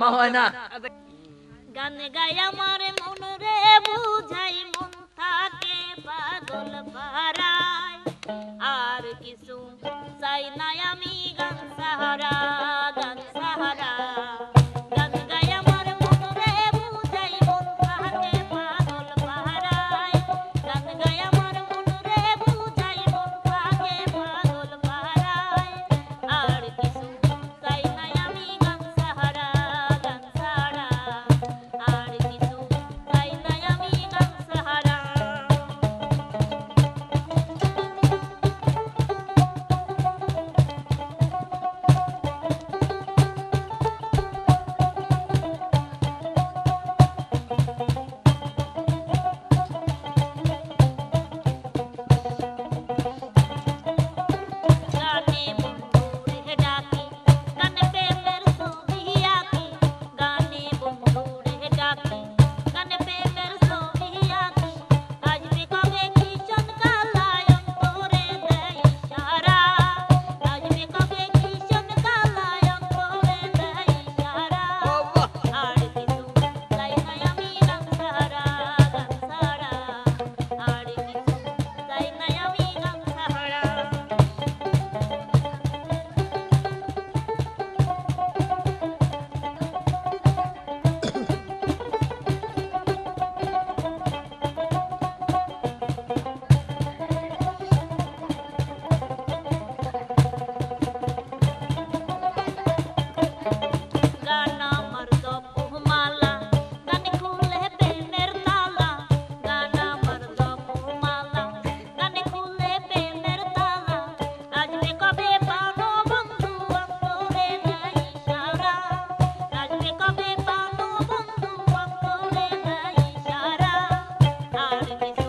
মা হয় না। গান গাই আমার মন রে বুঝাই মন থাকে পাগল পারায় আর কিছু চাই না আমি গান সাহারা গান সাহারা গান গাই আমার মন রে বুঝাই মন থাকে পাগল পারায় গান গাই আমার মন রে বুঝাই মন থাকে পাগল পারায় আর কিছু চাই না আমি গান সাহারা গান সাহারা আর কিছু চাই না আমি গান সাহারা গানে বন্ধুরে ডাকি গানে প্রেমের ছবি আঁকি গানে বন্ধুরে ডাকি গানে প্রেমের ছবি আঁকি আসবে কবে কিশোর কালায় অন্তরে দেয় ইশারা আসবে কবে কিশোর কালায় অন্তরে দেয় ইশারা আর কিছু চাই না আমি গান সাহারা গান সাহারা আর কিছু চাই না আমি গান সাহারা গান আমার জপমালা গানে খুলে প্রেমের তালা গান আমার জপমালা গানে খুলে প্রেমের তালা আসবে কবে পানো বন্ধু অন্তরে দেয় ইশারা আসবে কবে পানো বন্ধু অন্তরে দেয় ইশারা আর কিছু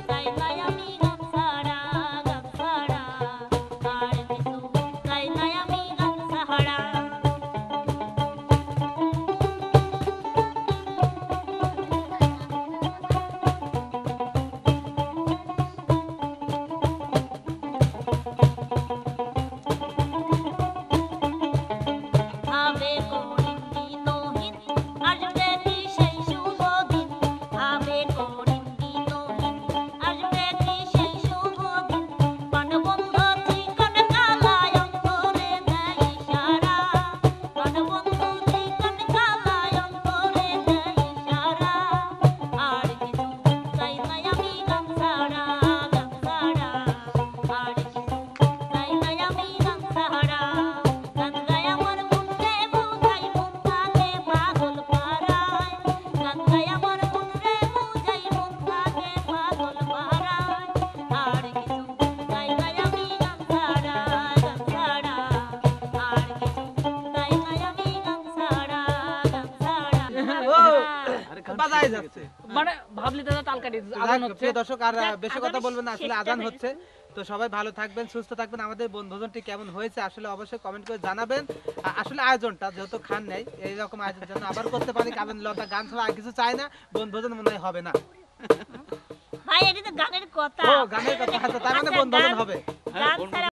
চাই না আমি গান ছাড়া গান ছাড়া আর কিছু চাই না আমি গান ছাড়া আবে করিম দিনহীন আসবে কি সেই শুভ দিন আবে করিম দিনহীন আসবে কি সেই শুভ দিন প্রাণবন্ধ চিকন কালায় অন্তরে দেয় ইশারা প্রাণবন্ধ চিকন কালায় অন্তরে দেয় ইশারা আর কিছু চাই না আমি গান ছাড়া গান ছাড়া আর কিছু চাই না আমি গান ছাড়া গান গাই আমার মন রে বুঝাই মন থাকে পাগল পারায় গান গাই আমার মন রে বুঝাই মন থাকে পাগল পারায় আর কিছু চাই না আমি গান ছাড়া গান ছাড়া আর কিছু চাই না আমি গান ছাড়া গান ছাড়া বাজায় যাচ্ছে। মানে ভাবলি দাদা তাল কাটি আজান হচ্ছে। প্রিয় দর্শক আর বেশি কথা বলবেন না, আসলে আজান হচ্ছে। তো সবাই ভালো থাকবেন, সুস্থ থাকবেন। আমাদের বনভোজনটি কেমন হয়েছে আসলে অবশ্যই কমেন্ট করে জানাবেন। আসলে আয়োজনটা যেহেতু খান নেই, এইরকম আয়োজন যেন আবার করতে পারি। কারণ লতা গান ছাড়া আর কিছু চায় না, বনভোজন মনে হয় হবে না। ভাই এটা তো গানের কথা ও গানের কথা, তার মানে আচ্ছা, বনভোজন গান- হবে। গান ছাড়া